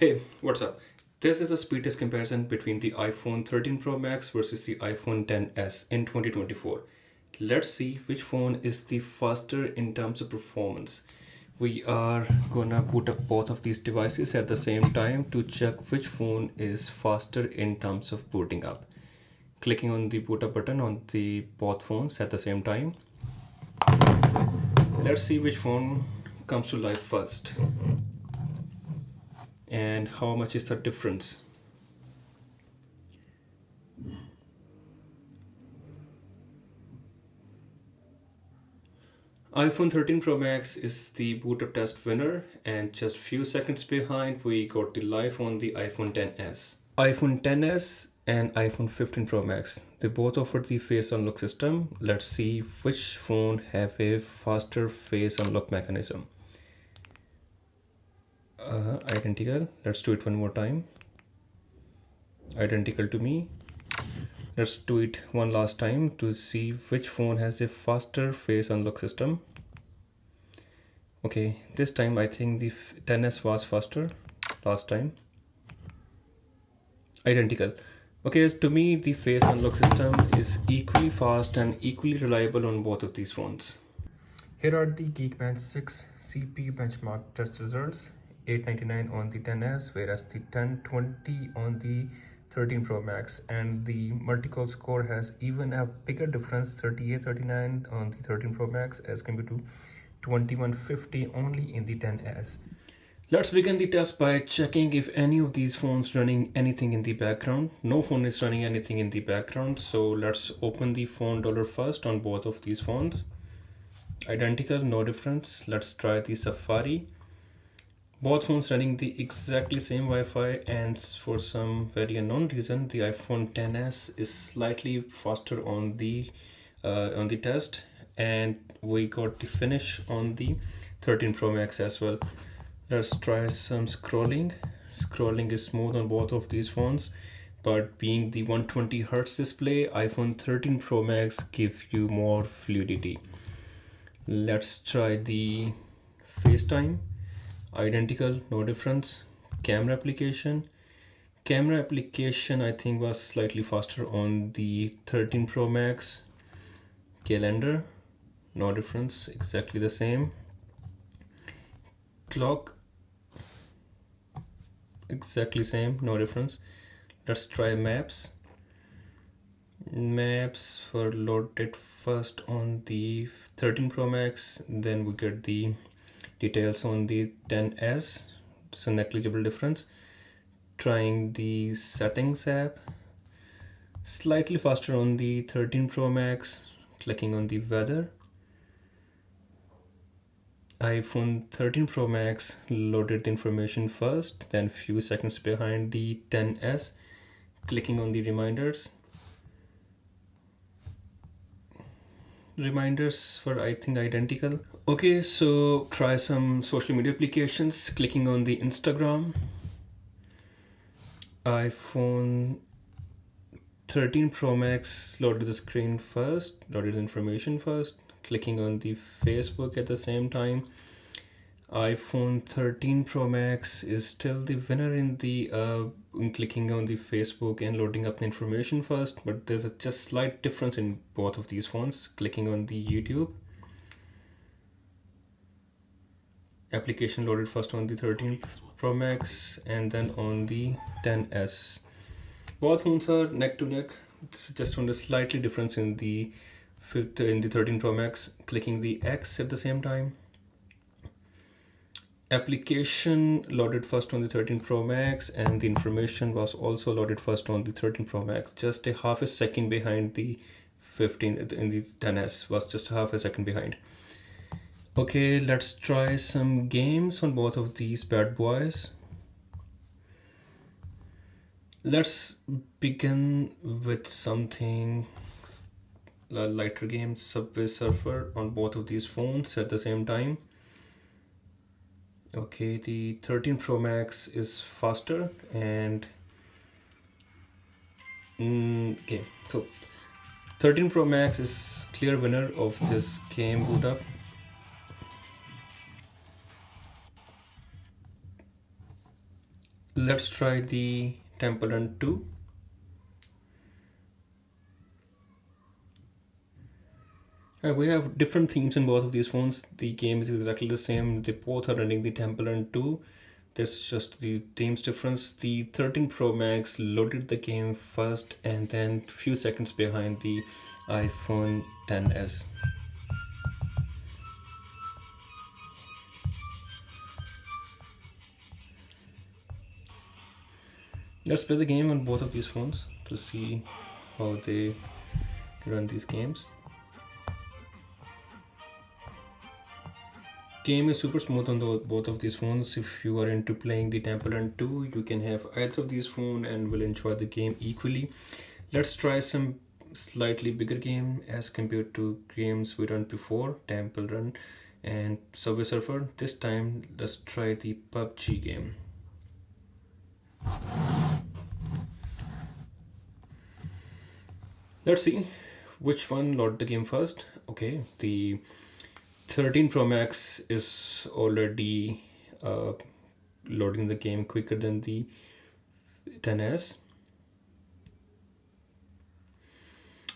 Hey, what's up? This is a speed test comparison between the iPhone 13 Pro Max versus the iPhone 10s in 2024. Let's see which phone is the faster in terms of performance. We are gonna boot up both of these devices at the same time to check which phone is faster in terms of booting up. Clicking on the boot up button on the both phones at the same time. Let's see which phone comes to life first and how much is the difference. iPhone 13 Pro Max is the boot up test winner, and just few seconds behind we got the live on the iPhone 10s. iPhone 10s and iPhone 15 Pro Max, they both offer the face unlock system. Let's see which phone have a faster face unlock mechanism. Identical. Let's do it one more time. Identical to me. Let's do it one last time to see which phone has a faster face unlock system. Okay, this time I think the 10s was faster last time. Identical. Okay, to me the face unlock system is equally fast and equally reliable on both of these phones. Here are the Geekbench 6 CPU benchmark test results. 899 on the 10s, whereas the 1020 on the 13 Pro Max, and the multi-core score has even a bigger difference, 3839 on the 13 Pro Max as compared to 2150 only in the 10s. Let's begin the test by checking if any of these phones running anything in the background. No phone is running anything in the background, so let's open the phone dollar first on both of these phones. Identical, no difference. Let's try the Safari. Both phones running the exactly same Wi-Fi, and for some very unknown reason the iPhone 10s is slightly faster on the test, and we got the finish on the 13 Pro Max as well. Let's try some scrolling. Scrolling is smooth on both of these phones, but being the 120 Hz display, iPhone 13 Pro Max gives you more fluidity. Let's try the FaceTime. Identical, no difference. Camera application I think was slightly faster on the 13 Pro Max. Calendar, no difference, exactly the same. Clock, exactly same, no difference. Let's try maps. Maps were loaded first on the 13 Pro Max, then we get the details on the 10s. It's a negligible difference. Trying the settings app, slightly faster on the 13 Pro Max. Clicking on the weather. iPhone 13 Pro Max loaded the information first, then few seconds behind the 10s. Clicking on the reminders. Reminders were, I think, identical. Okay, so try some social media applications. Clicking on the Instagram. iPhone 13 Pro Max loaded the screen first, loaded the information first. Clicking on the Facebook at the same time. iPhone 13 Pro Max is still the winner in the clicking on the Facebook and loading up the information first, but there's a just slight difference in both of these phones. Clicking on the YouTube. Application loaded first on the 13 Pro Max and then on the 10s. Both phones are neck to neck. It's just on a slightly difference in the 13 Pro Max. Clicking the X at the same time. Application loaded first on the 13 Pro Max, and the information was also loaded first on the 13 Pro Max. Just a half a second behind the 15 in the 10s, was just half a second behind. Okay, let's try some games on both of these bad boys. Let's begin with something lighter game, Subway Surfer on both of these phones at the same time. Okay, the 13 Pro Max is faster, and okay, so 13 Pro Max is clear winner of this game boot up. Let's try the Temple Run 2. We have different themes in both of these phones. The game is exactly the same. They both are running the Temple Run 2. There's just the themes difference. The 13 Pro Max loaded the game first and then few seconds behind the iPhone XS. Let's play the game on both of these phones to see how they run these games. Game is super smooth on both of these phones. If you are into playing the Temple Run 2, you can have either of these phones and will enjoy the game equally. Let's try some slightly bigger game as compared to games we run before, Temple Run and Subway Surfer. This time let's try the PUBG game. Let's see which one load the game first. Okay, the 13 Pro Max is already loading the game quicker than the XS.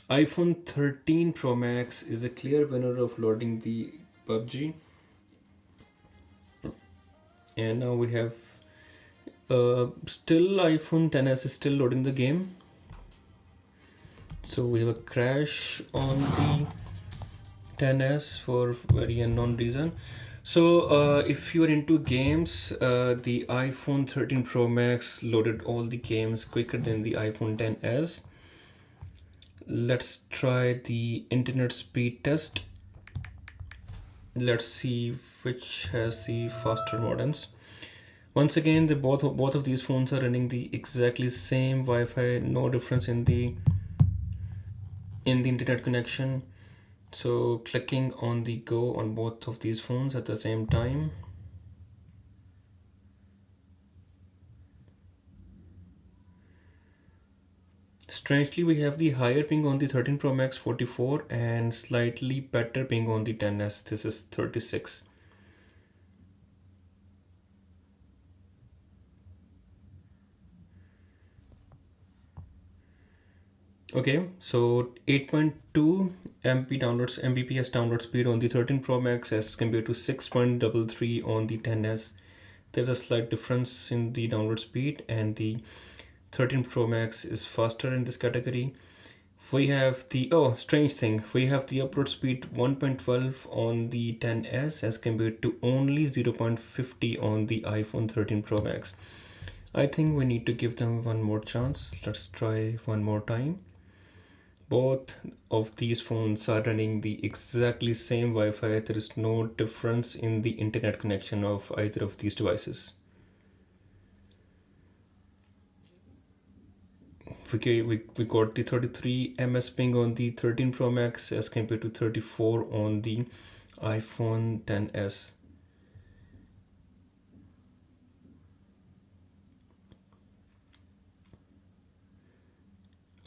iPhone 13 Pro Max is a clear winner of loading the PUBG. And now we have still iPhone XS is still loading the game. So we have a crash on the XS for very unknown reason. So if you are into games, the iPhone 13 Pro Max loaded all the games quicker than the iPhone XS. Let's try the internet speed test. Let's see which has the faster modems. Once again, both of these phones are running the exactly same Wi-Fi, no difference in the internet connection. So clicking on the go on both of these phones at the same time. Strangely, we have the higher ping on the 13 Pro Max 44 and slightly better ping on the XS. This is 36. Okay, so 8.2 Mbps download speed on the 13 Pro Max as compared to 6.33 on the XS. There's a slight difference in the download speed, and the 13 Pro Max is faster in this category. We have the, strange thing, we have the upload speed 1.12 on the XS as compared to only 0.50 on the iPhone 13 Pro Max. I think we need to give them one more chance. Let's try one more time. Both of these phones are running the exactly same Wi-Fi. There is no difference in the internet connection of either of these devices. We got the 33 ms ping on the 13 Pro Max as compared to 34 on the iPhone XS.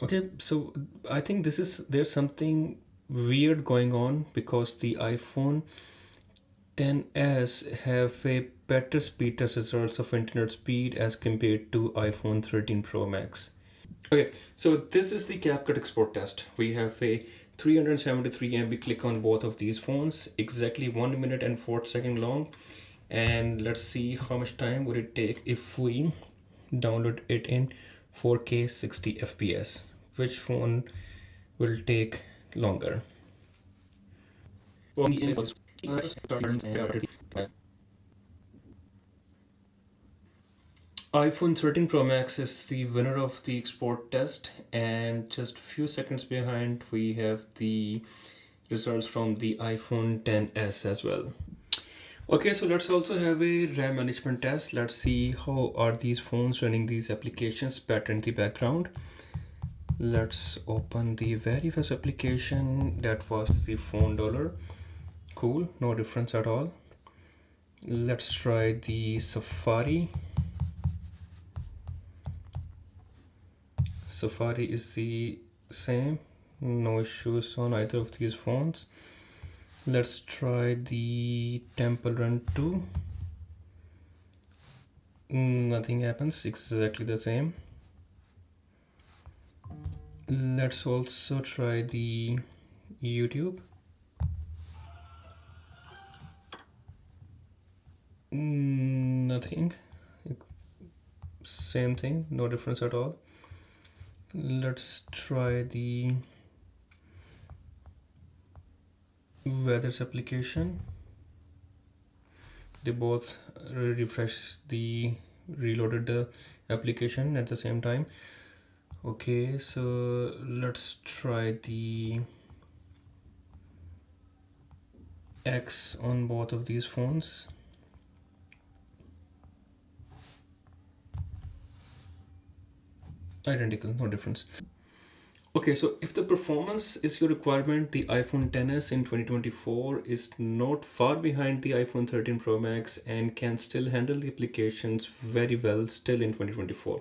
Okay, so I think there's something weird going on because the iPhone XS have a better speed test results of internet speed as compared to iPhone 13 Pro Max. Okay, so this is the CapCut export test. We have a 373 MB click on both of these phones, exactly 1 minute and 4 seconds long. And let's see how much time would it take if we download it in 4K 60 FPS. Which phone will take longer? iPhone 13 Pro Max is the winner of the export test, and just few seconds behind we have the results from the iPhone XS as well. Okay, so let's also have a RAM management test. Let's see how are these phones running these applications better in the background. Let's open the very first application. That was the phone dollar. Cool, no difference at all. Let's try the Safari. Safari is the same, no issues on either of these phones. Let's try the Temple Run 2. Nothing happens, exactly the same. Let's also try the YouTube. Nothing. Same thing, no difference at all. Let's try the weathers application. They both reloaded the application at the same time. Okay, so let's try the X on both of these phones. Identical, no difference. Okay, so if the performance is your requirement, the iPhone XS in 2024 is not far behind the iPhone 13 Pro Max and can still handle the applications very well still in 2024.